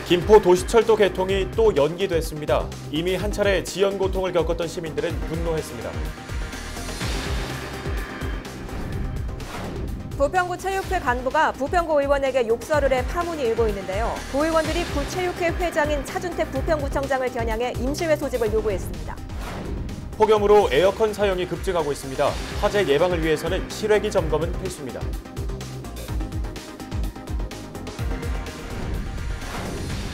김포 도시철도 개통이 또 연기됐습니다. 이미 한 차례 지연 고통을 겪었던 시민들은 분노했습니다. 부평구 체육회 간부가 부평구 의원에게 욕설을 해 파문이 일고 있는데요. 구 의원들이 구 체육회 회장인 차준택 부평구청장을 겨냥해 임시회 소집을 요구했습니다. 폭염으로 에어컨 사용이 급증하고 있습니다. 화재 예방을 위해서는 실외기 점검은 필수입니다.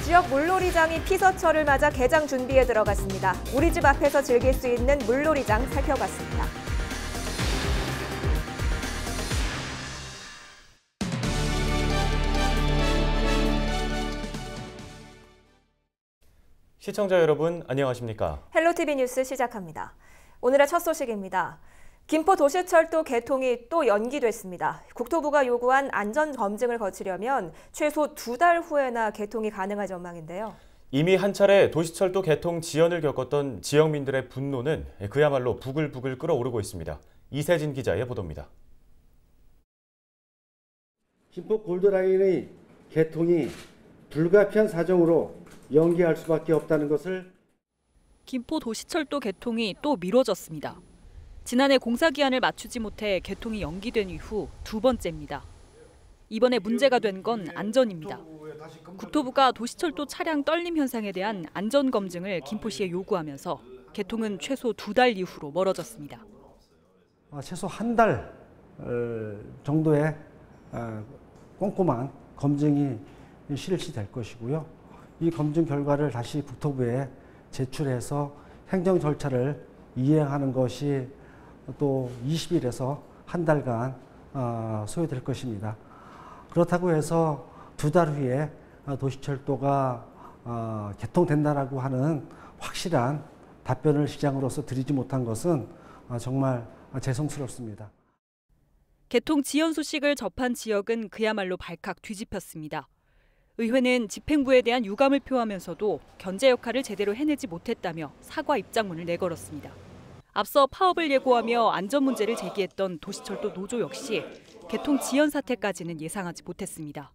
지역 물놀이장이 피서철을 맞아 개장 준비에 들어갔습니다. 우리 집 앞에서 즐길 수 있는 물놀이장 살펴봤습니다. 시청자 여러분, 안녕하십니까? 헬로티비 뉴스 시작합니다. 오늘의 첫 소식입니다. 김포 도시철도 개통이 또 연기됐습니다. 국토부가 요구한 안전검증을 거치려면 최소 2달 후에나 개통이 가능할 전망인데요. 이미 한 차례 도시철도 개통 지연을 겪었던 지역민들의 분노는 그야말로 부글부글 끓어오르고 있습니다. 이세진 기자의 보도입니다. 김포 골드라인의 개통이 불가피한 사정으로 연기할 수밖에 없다는 것을 김포 도시철도 개통이 또 미뤄졌습니다. 지난해 공사 기한을 맞추지 못해 개통이 연기된 이후 두 번째입니다. 이번에 문제가 된 건 안전입니다. 국토부가 도시철도 차량 떨림 현상에 대한 안전 검증을 김포시에 요구하면서 개통은 최소 2달 이후로 멀어졌습니다. 최소 한 달 정도의 꼼꼼한 검증이 실시될 것이고요. 이 검증 결과를 다시 국토부에 제출해서 행정 절차를 이행하는 것이 또 20일에서 한 달간 소요될 것입니다. 그렇다고 해서 2달 후에 도시철도가 개통된다라고 하는 확실한 답변을 시장으로서 드리지 못한 것은 정말 죄송스럽습니다. 개통 지연 소식을 접한 지역은 그야말로 발칵 뒤집혔습니다. 의회는 집행부에 대한 유감을 표하면서도 견제 역할을 제대로 해내지 못했다며 사과 입장문을 내걸었습니다. 앞서 파업을 예고하며 안전 문제를 제기했던 도시철도 노조 역시 개통 지연 사태까지는 예상하지 못했습니다.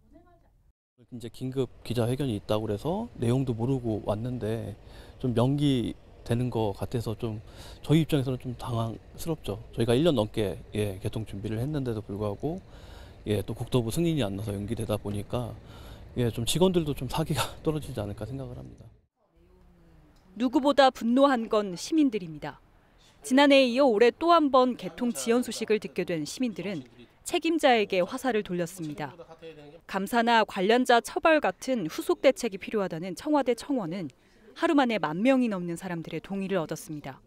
이제 긴급 기자회견이 있다고 그래서 내용도 모르고 왔는데 좀 연기되는 것 같아서 좀 저희 입장에서는 좀 당황스럽죠. 저희가 1년 넘게 개통 준비를 했는데도 불구하고 또 국토부 승인이 안 나서 연기되다 보니까 좀 직원들도 좀 사기가 떨어지지 않을까 생각을 합니다. 누구보다 분노한 건 시민들입니다. 지난해에 이어 올해 또 한 번 개통 지연 소식을 듣게 된 시민들은 책임자에게 화살을 돌렸습니다. 감사나 관련자 처벌 같은 후속 대책이 필요하다는 청와대 청원은 하루 만에 10,000명이 넘는 사람들의 동의를 얻었습니다.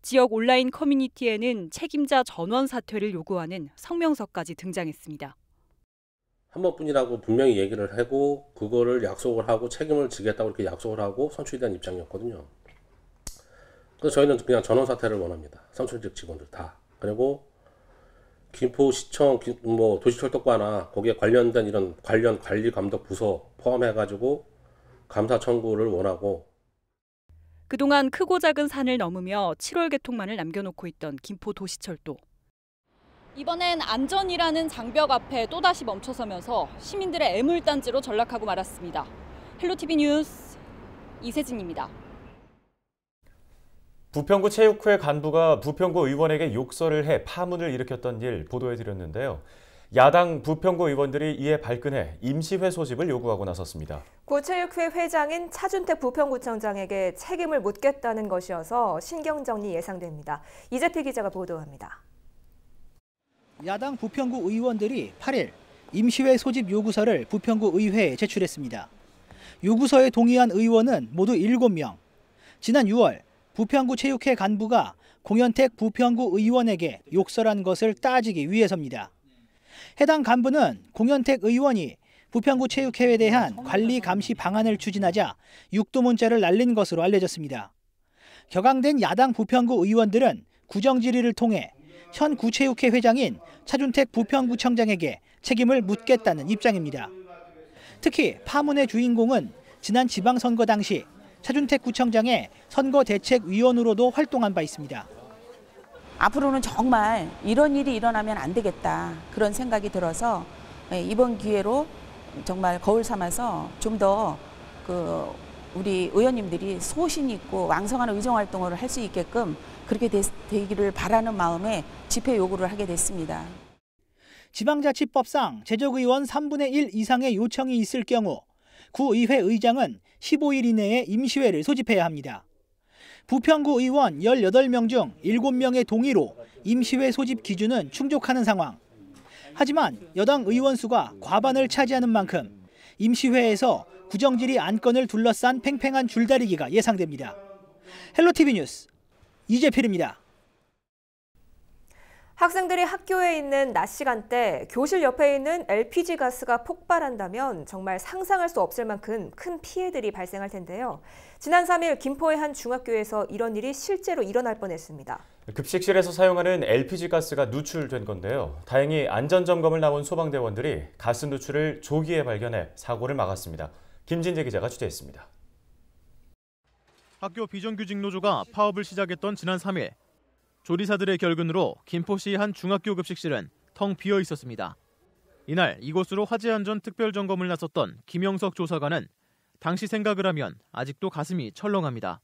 지역 온라인 커뮤니티에는 책임자 전원 사퇴를 요구하는 성명서까지 등장했습니다. 한 번뿐이라고 분명히 얘기를 하고 그거를 약속을 하고 책임을 지겠다고 이렇게 약속을 하고 선출이 된 입장이었거든요. 그래서 저희는 그냥 전원 사퇴를 원합니다. 선출직 직원들 다. 그리고 김포시청 도시철도과나 거기에 관련된 이런 관련 관리 감독 부서 포함해가지고 감사 청구를 원하고. 그동안 크고 작은 산을 넘으며 7월 개통만을 남겨놓고 있던 김포 도시철도. 이번엔 안전이라는 장벽 앞에 또다시 멈춰서면서 시민들의 애물단지로 전락하고 말았습니다. 헬로티비 뉴스 이세진입니다. 부평구 체육회 간부가 부평구 의원에게 욕설을 해 파문을 일으켰던 일 보도해드렸는데요. 야당 부평구 의원들이 이에 발끈해 임시회 소집을 요구하고 나섰습니다. 구체육회 회장인 차준택 부평구청장에게 책임을 묻겠다는 것이어서 신경정리 예상됩니다. 이재필 기자가 보도합니다. 야당 부평구 의원들이 8일 임시회 소집 요구서를 부평구 의회에 제출했습니다. 요구서에 동의한 의원은 모두 7명. 지난 6월 부평구 체육회 간부가 공현택 부평구 의원에게 욕설한 것을 따지기 위해서입니다. 해당 간부는 공현택 의원이 부평구 체육회에 대한 관리 감시 방안을 추진하자 육두문자를 날린 것으로 알려졌습니다. 격앙된 야당 부평구 의원들은 구정질의를 통해 현 구체육회 회장인 차준택 부평구청장에게 책임을 묻겠다는 입장입니다. 특히 파문의 주인공은 지난 지방선거 당시 차준택 구청장의 선거대책위원으로도 활동한 바 있습니다. 앞으로는 정말 이런 일이 일어나면 안 되겠다 그런 생각이 들어서 이번 기회로 정말 거울 삼아서 좀 더 우리 의원님들이 소신 있고 왕성한 의정 활동을 할 수 있게끔 그렇게 되기를 바라는 마음에 집회 요구를 하게 됐습니다. 지방자치법상 재적의원 3분의 1 이상의 요청이 있을 경우 구의회 의장은 15일 이내에 임시회를 소집해야 합니다. 부평구 의원 18명 중 7명의 동의로 임시회 소집 기준은 충족하는 상황. 하지만 여당 의원 수가 과반을 차지하는 만큼 임시회에서 구정질의 안건을 둘러싼 팽팽한 줄다리기가 예상됩니다. 헬로티비 뉴스 이재필입니다. 학생들이 학교에 있는 낮 시간대 교실 옆에 있는 LPG 가스가 폭발한다면 정말 상상할 수 없을 만큼 큰 피해들이 발생할 텐데요. 지난 3일 김포의 한 중학교에서 이런 일이 실제로 일어날 뻔했습니다. 급식실에서 사용하는 LPG 가스가 누출된 건데요. 다행히 안전점검을 나온 소방대원들이 가스 누출을 조기에 발견해 사고를 막았습니다. 김진재 기자가 취재했습니다. 학교 비정규직 노조가 파업을 시작했던 지난 3일. 조리사들의 결근으로 김포시 한 중학교 급식실은 텅 비어 있었습니다. 이날 이곳으로 화재 안전 특별 점검을 나섰던 김영석 조사관은 당시 생각을 하면 아직도 가슴이 철렁합니다.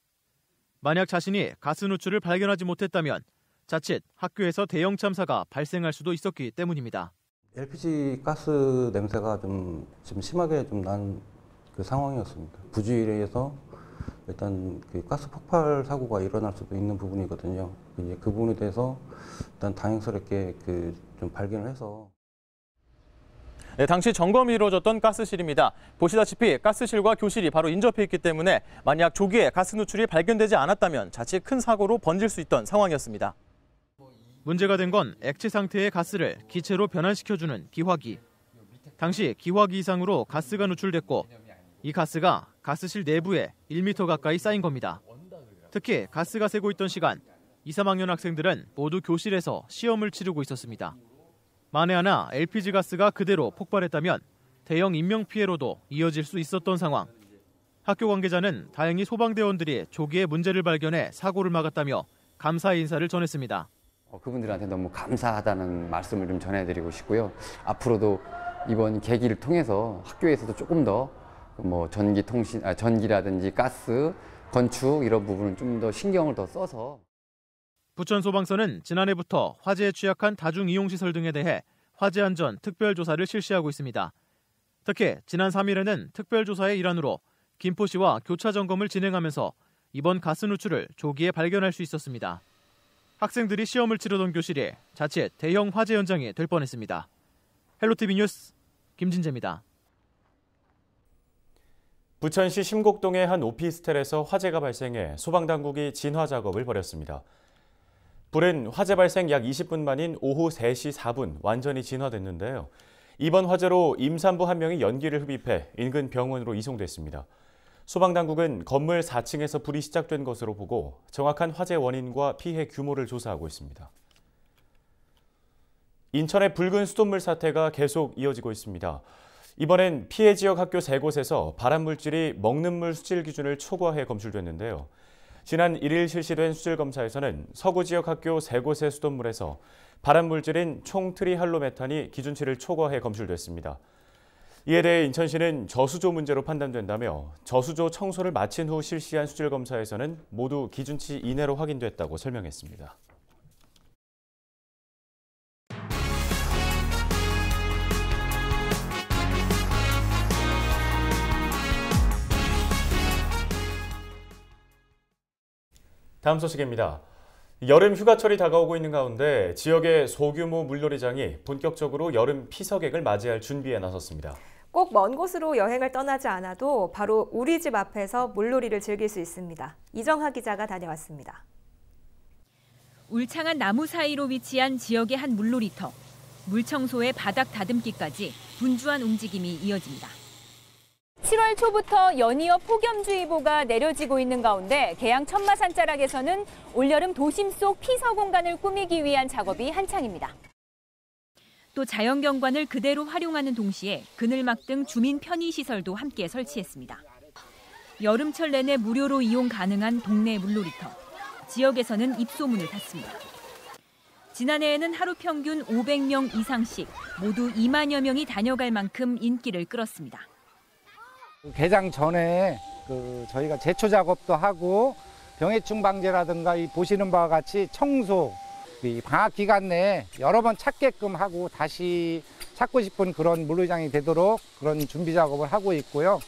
만약 자신이 가스 누출을 발견하지 못했다면 자칫 학교에서 대형 참사가 발생할 수도 있었기 때문입니다. LPG 가스 냄새가 좀 심하게 난 그 상황이었습니다. 부주의에서 일단 그 가스 폭발 사고가 일어날 수도 있는 부분이거든요. 이제 그 부분에 대해서 일단 다행스럽게 좀 발견을 해서. 네, 당시 점검이 이루어졌던 가스실입니다. 보시다시피 가스실과 교실이 바로 인접해 있기 때문에 만약 조기에 가스 누출이 발견되지 않았다면 자칫 큰 사고로 번질 수 있던 상황이었습니다. 문제가 된 건 액체 상태의 가스를 기체로 변환시켜주는 기화기. 당시 기화기 이상으로 가스가 누출됐고 이 가스가 가스실 내부에 1m 가까이 쌓인 겁니다. 특히 가스가 새고 있던 시간, 2, 3학년 학생들은 모두 교실에서 시험을 치르고 있었습니다. 만에 하나 LPG 가스가 그대로 폭발했다면 대형 인명피해로도 이어질 수 있었던 상황. 학교 관계자는 다행히 소방대원들이 조기에 문제를 발견해 사고를 막았다며 감사의 인사를 전했습니다. 그분들한테 너무 감사하다는 말씀을 좀 전해드리고 싶고요. 앞으로도 이번 계기를 통해서 학교에서도 조금 더 전기라든지 가스, 건축 이런 부분은 좀 더 신경을 더 써서. 부천소방서는 지난해부터 화재에 취약한 다중이용시설 등에 대해 화재 안전 특별조사를 실시하고 있습니다. 특히 지난 3일에는 특별조사의 일환으로 김포시와 교차 점검을 진행하면서 이번 가스 누출을 조기에 발견할 수 있었습니다. 학생들이 시험을 치르던 교실이 자칫 대형 화재 현장이 될 뻔했습니다. 헬로티비 뉴스 김진재입니다. 부천시 심곡동의 한 오피스텔에서 화재가 발생해 소방당국이 진화 작업을 벌였습니다. 불은 화재 발생 약 20분 만인 오후 3시 4분 완전히 진화됐는데요. 이번 화재로 임산부 1명이 연기를 흡입해 인근 병원으로 이송됐습니다. 소방당국은 건물 4층에서 불이 시작된 것으로 보고 정확한 화재 원인과 피해 규모를 조사하고 있습니다. 인천의 붉은 수돗물 사태가 계속 이어지고 있습니다. 이번엔 피해 지역 학교 3곳에서 발암물질이 먹는 물 수질 기준을 초과해 검출됐는데요. 지난 1일 실시된 수질 검사에서는 서구 지역 학교 3곳의 수돗물에서 발암물질인 총트리할로메탄이 기준치를 초과해 검출됐습니다. 이에 대해 인천시는 저수조 문제로 판단된다며 저수조 청소를 마친 후 실시한 수질 검사에서는 모두 기준치 이내로 확인됐다고 설명했습니다. 다음 소식입니다. 여름 휴가철이 다가오고 있는 가운데 지역의 소규모 물놀이장이 본격적으로 여름 피서객을 맞이할 준비에 나섰습니다. 꼭 먼 곳으로 여행을 떠나지 않아도 바로 우리 집 앞에서 물놀이를 즐길 수 있습니다. 이정하 기자가 다녀왔습니다. 울창한 나무 사이로 위치한 지역의 한 물놀이터. 물 청소에 바닥 다듬기까지 분주한 움직임이 이어집니다. 7월 초부터 연이어 폭염주의보가 내려지고 있는 가운데 계양 천마산자락에서는 올여름 도심 속 피서 공간을 꾸미기 위한 작업이 한창입니다. 또 자연경관을 그대로 활용하는 동시에 그늘막 등 주민 편의시설도 함께 설치했습니다. 여름철 내내 무료로 이용 가능한 동네 물놀이터. 지역에서는 입소문을 탔습니다. 지난해에는 하루 평균 500명 이상씩 모두 2만여 명이 다녀갈 만큼 인기를 끌었습니다. 개장 전에 저희가 제초 작업도 하고 병해충 방제라든가 이 보시는 바와 같이 청소, 이 방학 기간 내에 여러 번 찾게끔 하고 다시 찾고 싶은 그런 물놀이장이 되도록 그런 준비 작업을 하고 있고요.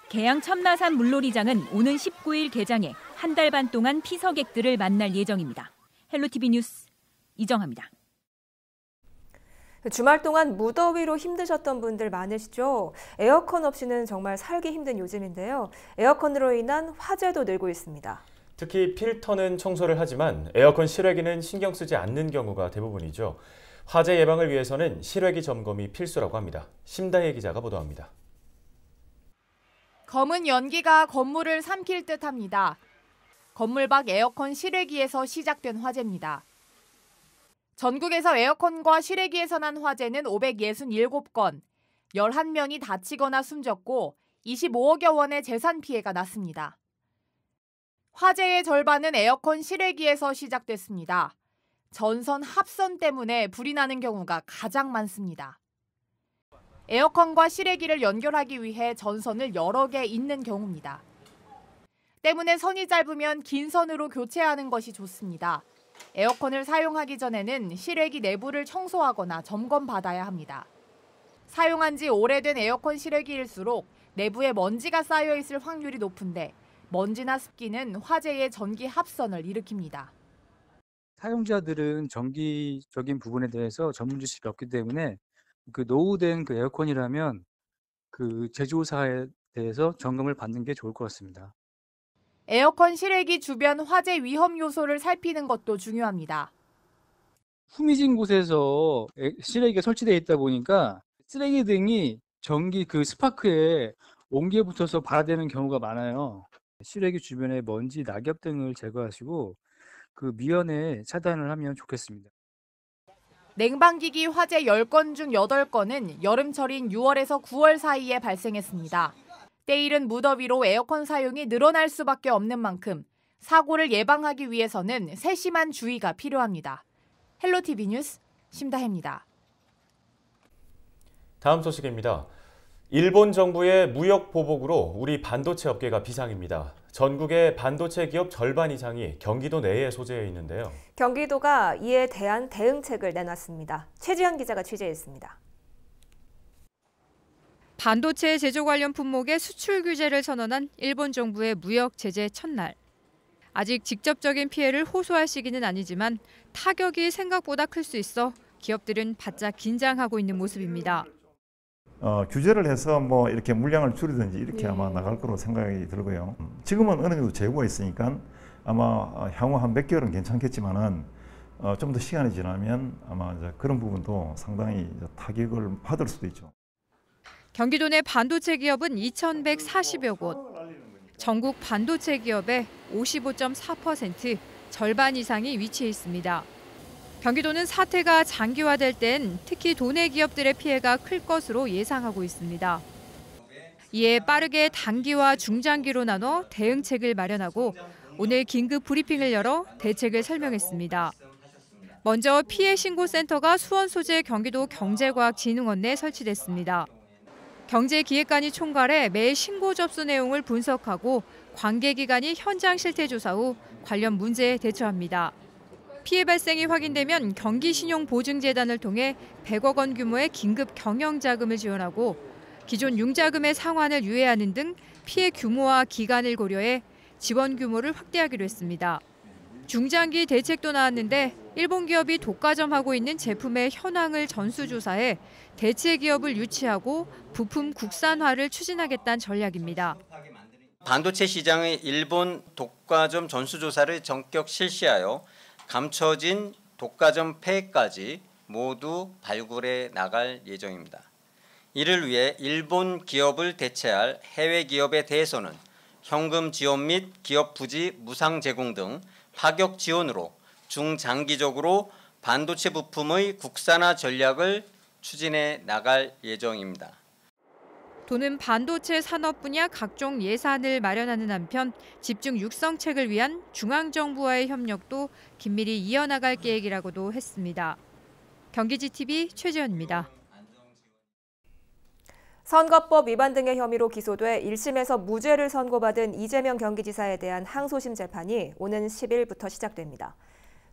계양 천마산 물놀이장은 오는 19일 개장해 한 달 반 동안 피서객들을 만날 예정입니다. 헬로티비 뉴스 이정아입니다. 주말 동안 무더위로 힘드셨던 분들 많으시죠? 에어컨 없이는 정말 살기 힘든 요즘인데요. 에어컨으로 인한 화재도 늘고 있습니다. 특히 필터는 청소를 하지만 에어컨 실외기는 신경 쓰지 않는 경우가 대부분이죠. 화재 예방을 위해서는 실외기 점검이 필수라고 합니다. 심다혜 기자가 보도합니다. 검은 연기가 건물을 삼킬 듯합니다. 건물 밖 에어컨 실외기에서 시작된 화재입니다. 전국에서 에어컨과 실외기에서 난 화재는 567건, 11명이 다치거나 숨졌고 25억여 원의 재산 피해가 났습니다. 화재의 절반은 에어컨 실외기에서 시작됐습니다. 전선 합선 때문에 불이 나는 경우가 가장 많습니다. 에어컨과 실외기를 연결하기 위해 전선을 여러 개 잇는 경우입니다. 때문에 선이 짧으면 긴 선으로 교체하는 것이 좋습니다. 에어컨을 사용하기 전에는 실외기 내부를 청소하거나 점검받아야 합니다. 사용한 지 오래된 에어컨 실외기일수록 내부에 먼지가 쌓여 있을 확률이 높은데 먼지나 습기는 화재의 전기 합선을 일으킵니다. 사용자들은 전기적인 부분에 대해서 전문 지식이 없기 때문에 노후된 에어컨이라면 제조사에 대해서 점검을 받는 게 좋을 것 같습니다. 에어컨 실외기 주변 화재 위험 요소를 살피는 것도 중요합니다. 후미진 곳에서 실외기가 설치되어 있다 보니까 쓰레기 등이 전기 스파크에 옹기에 붙어서 발화되는 경우가 많아요. 실외기 주변에 먼지, 낙엽 등을 제거하시고 미연에 차단을 하면 좋겠습니다. 냉방기기 화재 10건 중 8건은 여름철인 6월에서 9월 사이에 발생했습니다. 때이른 무더위로 에어컨 사용이 늘어날 수밖에 없는 만큼 사고를 예방하기 위해서는 세심한 주의가 필요합니다. 헬로티비 뉴스 심다혜입니다. 다음 소식입니다. 일본 정부의 무역 보복으로 우리 반도체 업계가 비상입니다. 전국의 반도체 기업 절반 이상이 경기도 내에 소재해 있는데요. 경기도가 이에 대한 대응책을 내놨습니다. 최지현 기자가 취재했습니다. 반도체 제조 관련 품목의 수출 규제를 선언한 일본 정부의 무역 제재 첫날. 아직 직접적인 피해를 호소할 시기는 아니지만 타격이 생각보다 클 수 있어 기업들은 바짝 긴장하고 있는 모습입니다. 규제를 해서 이렇게 물량을 줄이든지 이렇게 아마 나갈 거로 생각이 들고요. 지금은 어느 정도 재고가 있으니까 아마 향후 한 몇 개월은 괜찮겠지만은 좀 더 시간이 지나면 아마 이제 그런 부분도 상당히 타격을 받을 수도 있죠. 경기도 내 반도체 기업은 2,140여 곳. 전국 반도체 기업의 55.4%, 절반 이상이 위치해 있습니다. 경기도는 사태가 장기화될 땐 특히 도내 기업들의 피해가 클 것으로 예상하고 있습니다. 이에 빠르게 단기와 중장기로 나눠 대응책을 마련하고 오늘 긴급 브리핑을 열어 대책을 설명했습니다. 먼저 피해 신고센터가 수원 소재 경기도 경제과학진흥원 내 설치됐습니다. 경제기획관이 총괄해 매 신고 접수 내용을 분석하고 관계기관이 현장 실태 조사 후 관련 문제에 대처합니다. 피해 발생이 확인되면 경기신용보증재단을 통해 100억 원 규모의 긴급 경영자금을 지원하고 기존 융자금의 상환을 유예하는 등 피해 규모와 기간을 고려해 지원 규모를 확대하기로 했습니다. 중장기 대책도 나왔는데 일본 기업이 독과점하고 있는 제품의 현황을 전수조사해 대체 기업을 유치하고 부품 국산화를 추진하겠다는 전략입니다. 반도체 시장의 일본 독과점 전수조사를 전격 실시하여 감춰진 독과점 폐해까지 모두 발굴해 나갈 예정입니다. 이를 위해 일본 기업을 대체할 해외 기업에 대해서는 현금 지원 및 기업 부지 무상 제공 등 파격 지원으로 중장기적으로 반도체 부품의 국산화 전략을 추진해 나갈 예정입니다. 도는 반도체 산업 분야 각종 예산을 마련하는 한편 집중 육성책을 위한 중앙정부와의 협력도 긴밀히 이어나갈 계획이라고도 했습니다. 경기지TV 최지연입니다. 선거법 위반 등의 혐의로 기소돼 1심에서 무죄를 선고받은 이재명 경기지사에 대한 항소심 재판이 오는 10일부터 시작됩니다.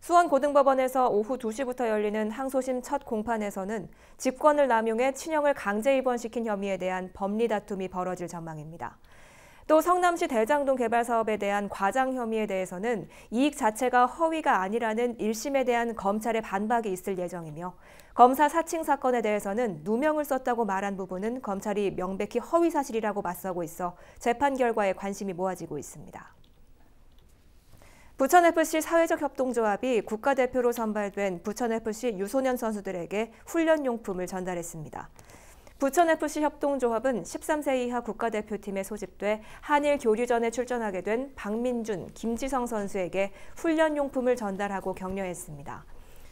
수원고등법원에서 오후 2시부터 열리는 항소심 첫 공판에서는 직권을 남용해 친형을 강제 입원시킨 혐의에 대한 법리 다툼이 벌어질 전망입니다. 또 성남시 대장동 개발 사업에 대한 과장 혐의에 대해서는 이익 자체가 허위가 아니라는 1심에 대한 검찰의 반박이 있을 예정이며 검사 사칭 사건에 대해서는 누명을 썼다고 말한 부분은 검찰이 명백히 허위 사실이라고 맞서고 있어 재판 결과에 관심이 모아지고 있습니다. 부천FC 사회적 협동조합이 국가대표로 선발된 부천FC 유소년 선수들에게 훈련용품을 전달했습니다. 부천FC 협동조합은 13세 이하 국가대표팀에 소집돼 한일 교류전에 출전하게 된 박민준, 김지성 선수에게 훈련용품을 전달하고 격려했습니다.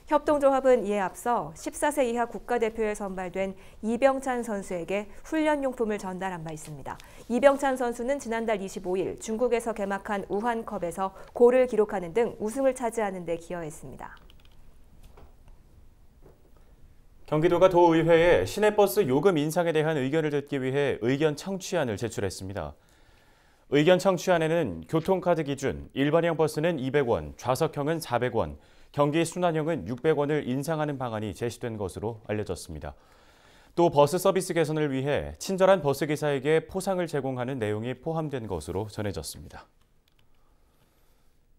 협동조합은 이에 앞서 14세 이하 국가대표에 선발된 이병찬 선수에게 훈련용품을 전달한 바 있습니다. 이병찬 선수는 지난달 25일 중국에서 개막한 우한컵에서 골을 기록하는 등 우승을 차지하는 데 기여했습니다. 경기도가 도의회에 시내버스 요금 인상에 대한 의견을 듣기 위해 의견 청취안을 제출했습니다. 의견 청취안에는 교통카드 기준 일반형 버스는 200원, 좌석형은 400원, 경기 순환형은 600원을 인상하는 방안이 제시된 것으로 알려졌습니다. 또 버스 서비스 개선을 위해 친절한 버스기사에게 포상을 제공하는 내용이 포함된 것으로 전해졌습니다.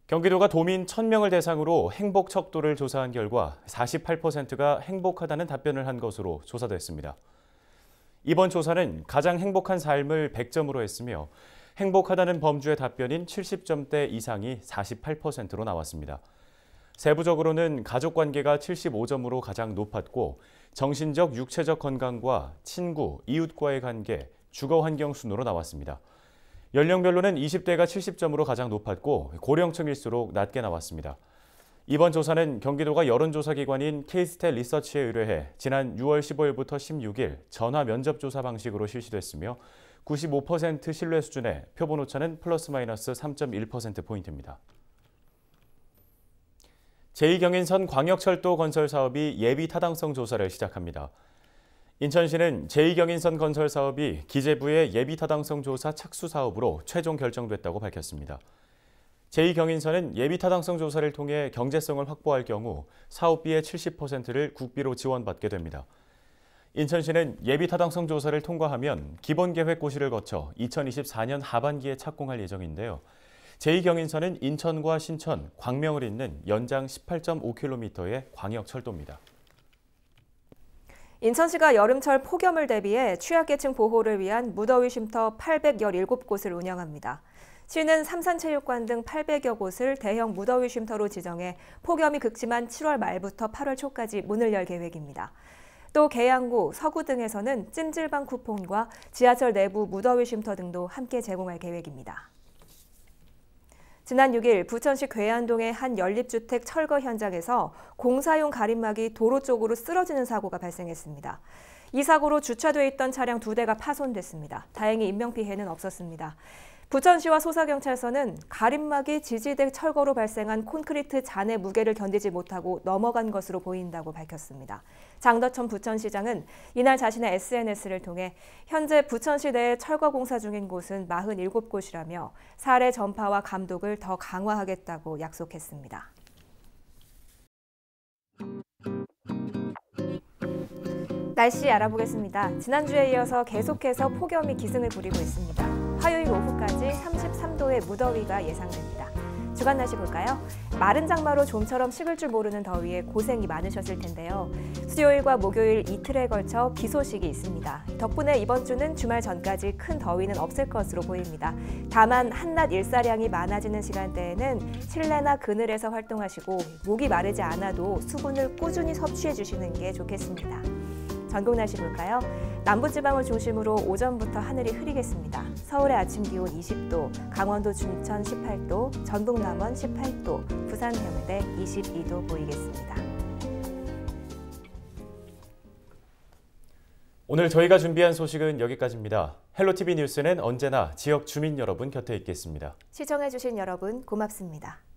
경기도가 도민 1,000명을 대상으로 행복 척도를 조사한 결과 48%가 행복하다는 답변을 한 것으로 조사됐습니다. 이번 조사는 가장 행복한 삶을 100점으로 했으며 행복하다는 범주의 답변인 70점대 이상이 48%로 나왔습니다. 세부적으로는 가족관계가 75점으로 가장 높았고 정신적, 육체적 건강과 친구, 이웃과의 관계, 주거환경 순으로 나왔습니다. 연령별로는 20대가 70점으로 가장 높았고 고령층일수록 낮게 나왔습니다. 이번 조사는 경기도가 여론조사기관인 K스탯 리서치에 의뢰해 지난 6월 15일부터 16일 전화 면접 조사 방식으로 실시됐으며 95% 신뢰 수준의 표본 오차는 플러스 마이너스 3.1%포인트입니다. 제2경인선 광역철도 건설 사업이 예비 타당성 조사를 시작합니다. 인천시는 제2경인선 건설 사업이 기재부의 예비 타당성 조사 착수 사업으로 최종 결정됐다고 밝혔습니다. 제2경인선은 예비 타당성 조사를 통해 경제성을 확보할 경우 사업비의 70%를 국비로 지원받게 됩니다. 인천시는 예비 타당성 조사를 통과하면 기본계획 고시를 거쳐 2024년 하반기에 착공할 예정인데요. 제2경인선은 인천과 신천, 광명을 잇는 연장 18.5km의 광역철도입니다. 인천시가 여름철 폭염을 대비해 취약계층 보호를 위한 무더위 쉼터 817곳을 운영합니다. 시는 삼산체육관 등 800여 곳을 대형 무더위 쉼터로 지정해 폭염이 극심한 7월 말부터 8월 초까지 문을 열 계획입니다. 또 계양구, 서구 등에서는 찜질방 쿠폰과 지하철 내부 무더위 쉼터 등도 함께 제공할 계획입니다. 지난 6일 부천시 괴안동의 한 연립주택 철거 현장에서 공사용 가림막이 도로 쪽으로 쓰러지는 사고가 발생했습니다. 이 사고로 주차돼 있던 차량 2대가 파손됐습니다. 다행히 인명피해는 없었습니다. 부천시와 소사경찰서는 가림막이 지지대 철거로 발생한 콘크리트 잔의 무게를 견디지 못하고 넘어간 것으로 보인다고 밝혔습니다. 장덕천 부천시장은 이날 자신의 SNS를 통해 현재 부천시 내에 철거 공사 중인 곳은 47곳이라며 사례 전파와 감독을 더 강화하겠다고 약속했습니다. 날씨 알아보겠습니다. 지난주에 이어서 계속해서 폭염이 기승을 부리고 있습니다. 화요일 오후까지 33도의 무더위가 예상됩니다. 주간 날씨 볼까요? 마른 장마로 좀처럼 식을 줄 모르는 더위에 고생이 많으셨을 텐데요. 수요일과 목요일 이틀에 걸쳐 비 소식이 있습니다. 덕분에 이번 주는 주말 전까지 큰 더위는 없을 것으로 보입니다. 다만 한낮 일사량이 많아지는 시간대에는 실내나 그늘에서 활동하시고 목이 마르지 않아도 수분을 꾸준히 섭취해 주시는 게 좋겠습니다. 전국 날씨 볼까요? 남부지방을 중심으로 오전부터 하늘이 흐리겠습니다. 서울의 아침 기온 20도, 강원도 춘천 18도, 전북 남원 18도, 부산 해운대 22도 보이겠습니다. 오늘 저희가 준비한 소식은 여기까지입니다. 헬로티비 뉴스는 언제나 지역 주민 여러분 곁에 있겠습니다. 시청해주신 여러분 고맙습니다.